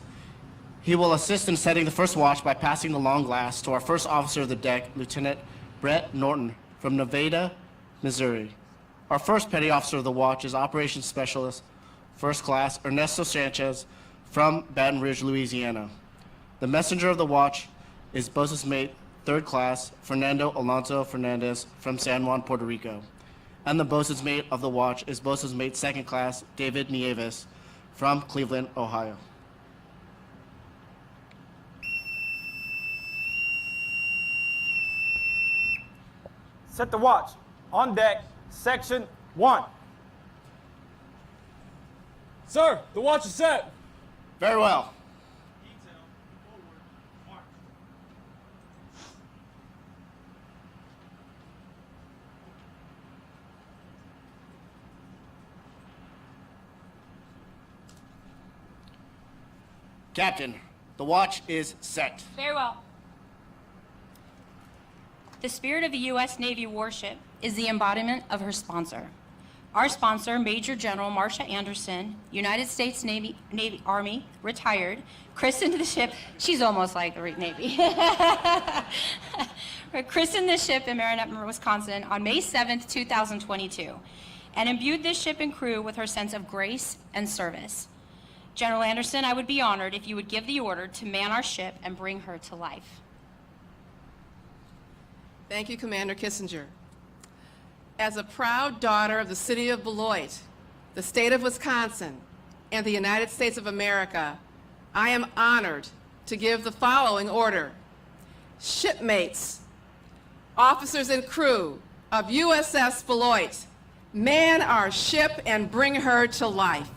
He will assist in setting the first watch by passing the long glass to our first officer of the deck, Lieutenant Brett Norton from Nevada, Missouri. Our first petty officer of the watch is Operations Specialist, First Class Ernesto Sanchez from Baton Rouge, Louisiana. The messenger of the watch is Boatswain's Mate, Third Class Fernando Alonso Fernandez from San Juan, Puerto Rico. And the Boatswain's Mate of the watch is Boatswain's Mate, Second Class David Nieves from Cleveland, Ohio. Set the watch. On deck, section 1. Sir, the watch is set. Very well. Captain, the watch is set. Very well. The spirit of a U.S. Navy warship is the embodiment of her sponsor. Our sponsor, Major General Marcia Anderson, United States Navy Army, retired, christened the ship, she's almost like the Navy, christened the ship in Marinette, Wisconsin on May 7th, 2022, and imbued this ship and crew with her sense of grace and service. General Anderson, I would be honored if you would give the order to man our ship and bring her to life. Thank you, Commander Kissinger. As a proud daughter of the city of Beloit, the state of Wisconsin, and the United States of America, I am honored to give the following order. Shipmates, officers and crew of USS Beloit, man our ship and bring her to life.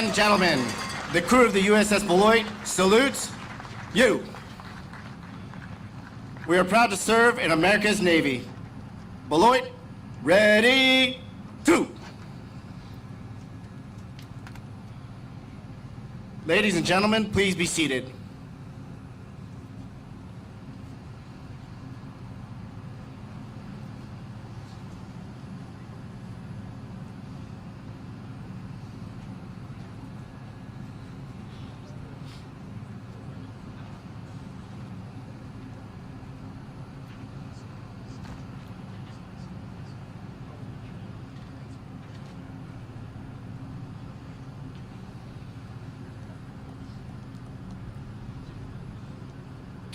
and gentlemen, the crew of the USS Beloit salutes you. We are proud to serve in America's Navy. Beloit, ready, to. Ladies and gentlemen, please be seated.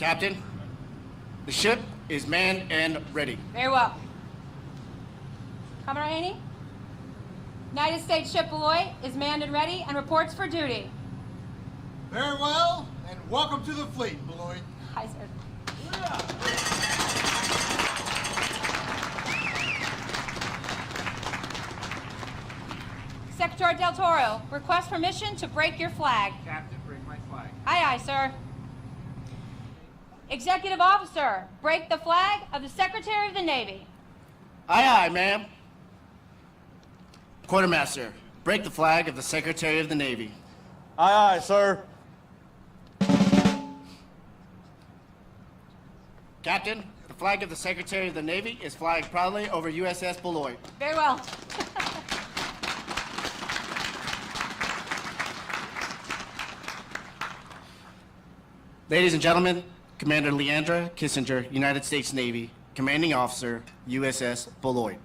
Captain, the ship is manned and ready. Very well. Commodore Haney? United States ship Beloit is manned and ready and reports for duty. Very well, and welcome to the fleet, Beloit. Hi, sir. Secretary Del Toro, request permission to break your flag. Captain, bring my flag. Aye, aye, sir. Executive Officer, break the flag of the Secretary of the Navy. Aye, aye, ma'am. Quartermaster, break the flag of the Secretary of the Navy. Aye, aye, sir. Captain, the flag of the Secretary of the Navy is flying proudly over USS Beloit. Very well. Ladies and gentlemen, Commander Leandra Kissinger, United States Navy, Commanding Officer, USS Beloit.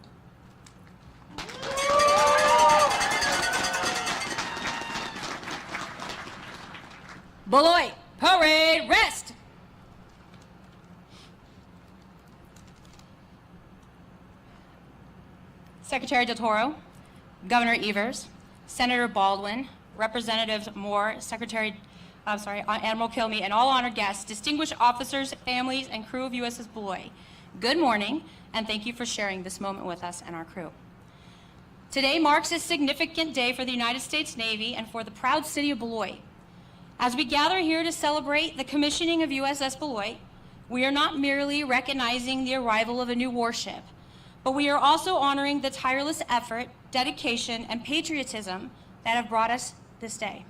Beloit, parade, rest! Secretary Del Toro, Governor Evers, Senator Baldwin, Representatives Moore, Admiral Kilme, and all honored guests, distinguished officers, families, and crew of USS Beloit. Good morning, and thank you for sharing this moment with us and our crew. Today marks a significant day for the United States Navy and for the proud city of Beloit. As we gather here to celebrate the commissioning of USS Beloit, we are not merely recognizing the arrival of a new warship, but we are also honoring the tireless effort, dedication, and patriotism that have brought us this day.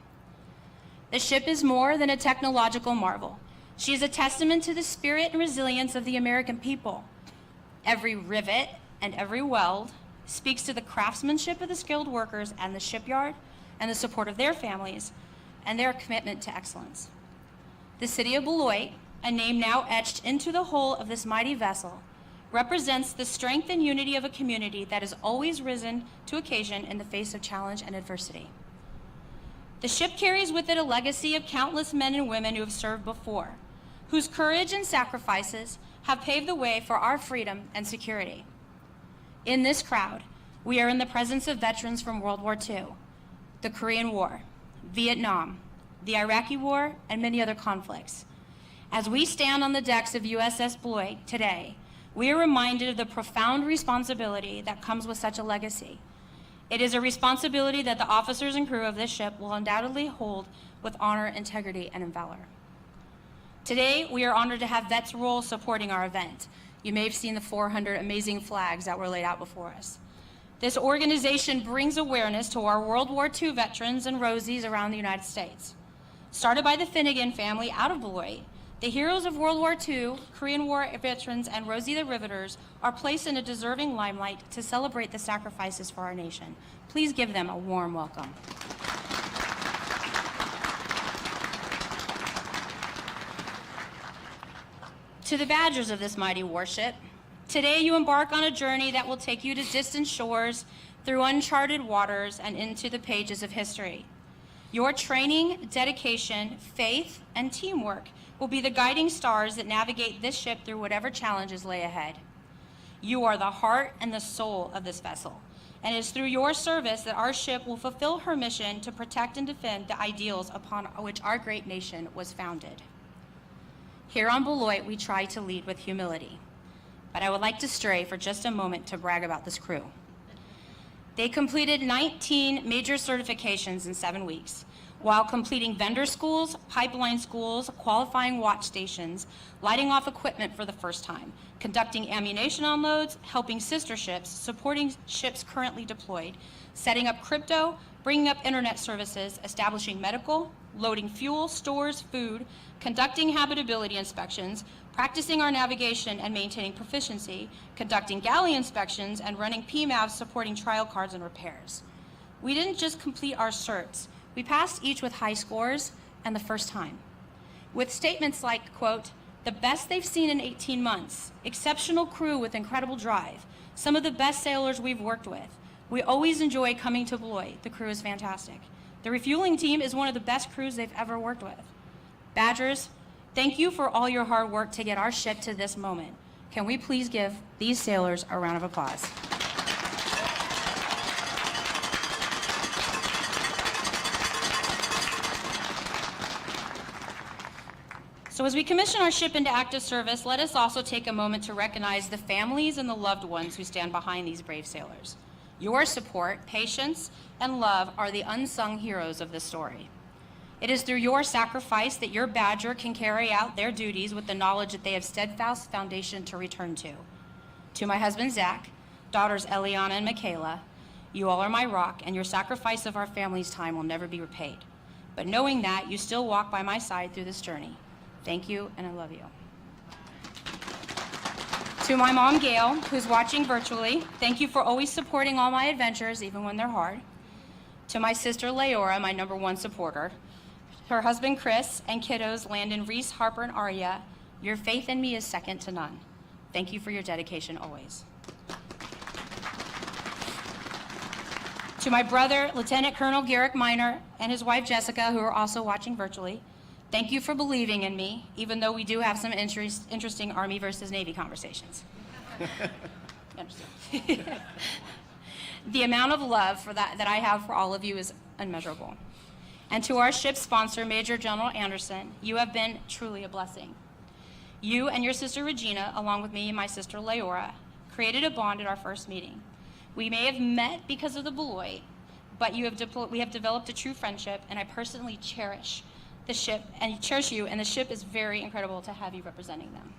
The ship is more than a technological marvel. She is a testament to the spirit and resilience of the American people. Every rivet and every weld speaks to the craftsmanship of the skilled workers and the shipyard and the support of their families and their commitment to excellence. The city of Beloit, a name now etched into the hull of this mighty vessel, represents the strength and unity of a community that has always risen to occasion in the face of challenge and adversity. The ship carries with it a legacy of countless men and women who have served before, whose courage and sacrifices have paved the way for our freedom and security. In this crowd, we are in the presence of veterans from World War II, the Korean War, Vietnam, the Iraqi War, and many other conflicts. As we stand on the decks of USS Beloit today, we are reminded of the profound responsibility that comes with such a legacy. It is a responsibility that the officers and crew of this ship will undoubtedly hold with honor, integrity, and valor. Today, we are honored to have Vets Roll supporting our event. You may have seen the 400 amazing flags that were laid out before us. This organization brings awareness to our World War II veterans and Rosies around the United States. Started by the Finnegan family out of Beloit, the heroes of World War II, Korean War veterans, and Rosie the Riveters are placed in a deserving limelight to celebrate the sacrifices for our nation. Please give them a warm welcome. To the badgers of this mighty warship, today you embark on a journey that will take you to distant shores, through uncharted waters, and into the pages of history. Your training, dedication, faith, and teamwork will be the guiding stars that navigate this ship through whatever challenges lay ahead. You are the heart and the soul of this vessel, and it is through your service that our ship will fulfill her mission to protect and defend the ideals upon which our great nation was founded. Here on Beloit, we try to lead with humility, but I would like to stray for just a moment to brag about this crew. They completed 19 major certifications in 7 weeks, while completing vendor schools, pipeline schools, qualifying watch stations, lighting off equipment for the first time, conducting ammunition unloads, helping sister ships, supporting ships currently deployed, setting up crypto, bringing up internet services, establishing medical, loading fuel, stores, food, conducting habitability inspections, practicing our navigation and maintaining proficiency, conducting galley inspections, and running PMAVs supporting trial cards and repairs. We didn't just complete our certs, we passed each with high scores and the first time. With statements like, quote, the best they've seen in 18 months, exceptional crew with incredible drive, some of the best sailors we've worked with. We always enjoy coming to Beloit, the crew is fantastic. The refueling team is one of the best crews they've ever worked with. Badgers, thank you for all your hard work to get our ship to this moment. Can we please give these sailors a round of applause? So as we commission our ship into active service, let us also take a moment to recognize the families and the loved ones who stand behind these brave sailors. Your support, patience, and love are the unsung heroes of this story. It is through your sacrifice that your Badger can carry out their duties with the knowledge that they have steadfast foundation to return to. To my husband, Zach, daughters Eliana and Michaela, you all are my rock, and your sacrifice of our family's time will never be repaid. But knowing that, you still walk by my side through this journey. Thank you, and I love you. To my mom, Gail, who's watching virtually, thank you for always supporting all my adventures, even when they're hard. To my sister, Leora, my #1 supporter. Her husband, Chris, and kiddos, Landon, Reese, Harper, and Arya, your faith in me is second to none. Thank you for your dedication always. To my brother, Lieutenant Colonel Garrick Miner, and his wife, Jessica, who are also watching virtually, thank you for believing in me, even though we do have some interesting Army versus Navy conversations. The amount of love for that I have for all of you is unmeasurable. And to our ship sponsor, Major General Anderson, you have been truly a blessing. You and your sister Regina, along with me and my sister Leora, created a bond at our first meeting. We may have met because of the Beloit, but we have developed a true friendship, and I personally cherish the ship, and cherish you, and the ship is very incredible to have you representing them.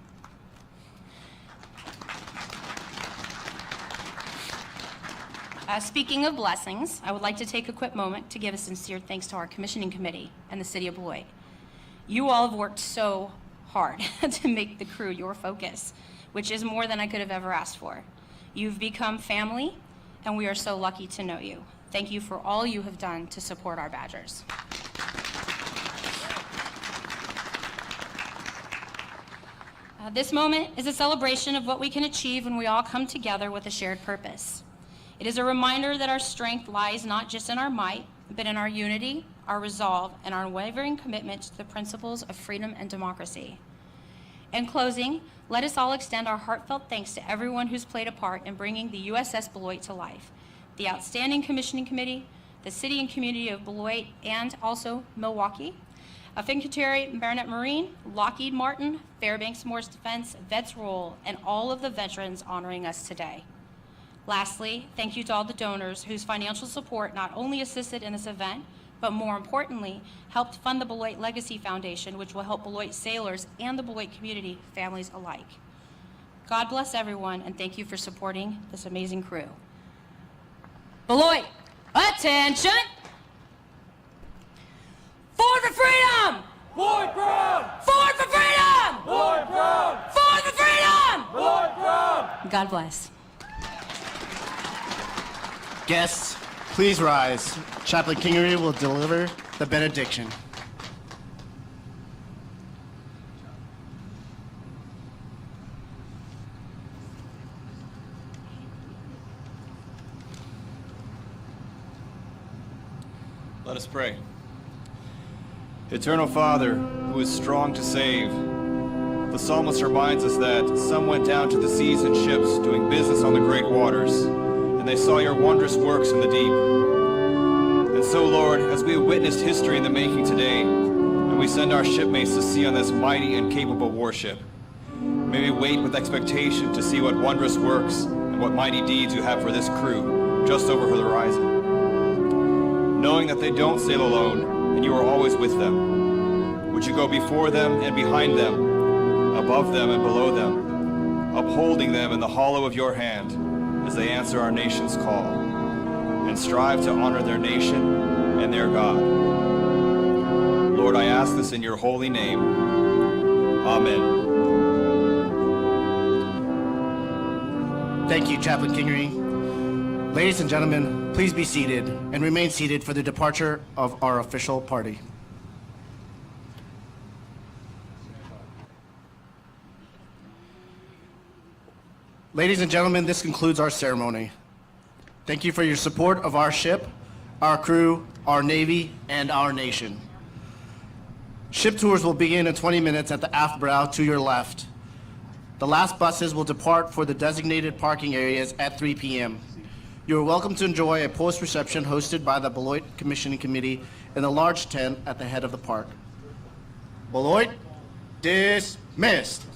Speaking of blessings, I would like to take a quick moment to give a sincere thanks to our commissioning committee and the city of Beloit. You all have worked so hard to make the crew your focus, which is more than I could have ever asked for. You've become family, and we are so lucky to know you. Thank you for all you have done to support our Badgers. This moment is a celebration of what we can achieve when we all come together with a shared purpose. It is a reminder that our strength lies not just in our might, but in our unity, our resolve, and our unwavering commitment to the principles of freedom and democracy. In closing, let us all extend our heartfelt thanks to everyone who's played a part in bringing the USS Beloit to life, the outstanding commissioning committee, the city and community of Beloit, and also Milwaukee, Infantry Baronet Marine, Lockheed Martin, Fairbanks Morse Defense, Vets Roll, and all of the veterans honoring us today. Lastly, thank you to all the donors whose financial support not only assisted in this event, but more importantly, helped fund the Beloit Legacy Foundation, which will help Beloit sailors and the Beloit community, families alike. God bless everyone, and thank you for supporting this amazing crew. Beloit, attention! Forward for freedom! Beloit proud! Forward for freedom! Beloit proud! Forward for freedom! Beloit proud! God bless. Guests, please rise. Chaplain Kingery will deliver the benediction. Let us pray. Eternal Father, who is strong to save, the psalmist reminds us that some went down to the seas in ships doing business on the great waters, and they saw your wondrous works in the deep. And so, Lord, as we have witnessed history in the making today, and we send our shipmates to sea on this mighty and capable warship, may we wait with expectation to see what wondrous works and what mighty deeds you have for this crew just over the horizon. Knowing that they don't sail alone and you are always with them, would you go before them and behind them, above them and below them, upholding them in the hollow of your hand as they answer our nation's call, and strive to honor their nation and their God. Lord, I ask this in your holy name. Amen. Thank you, Chaplain Kingery. Ladies and gentlemen, please be seated and remain seated for the departure of our official party. Ladies and gentlemen, this concludes our ceremony. Thank you for your support of our ship, our crew, our Navy, and our nation. Ship tours will begin in 20 minutes at the aft brow to your left. The last buses will depart for the designated parking areas at 3 p.m. You are welcome to enjoy a post-reception hosted by the Beloit Commissioning Committee in the large tent at the head of the park. Beloit, dismissed.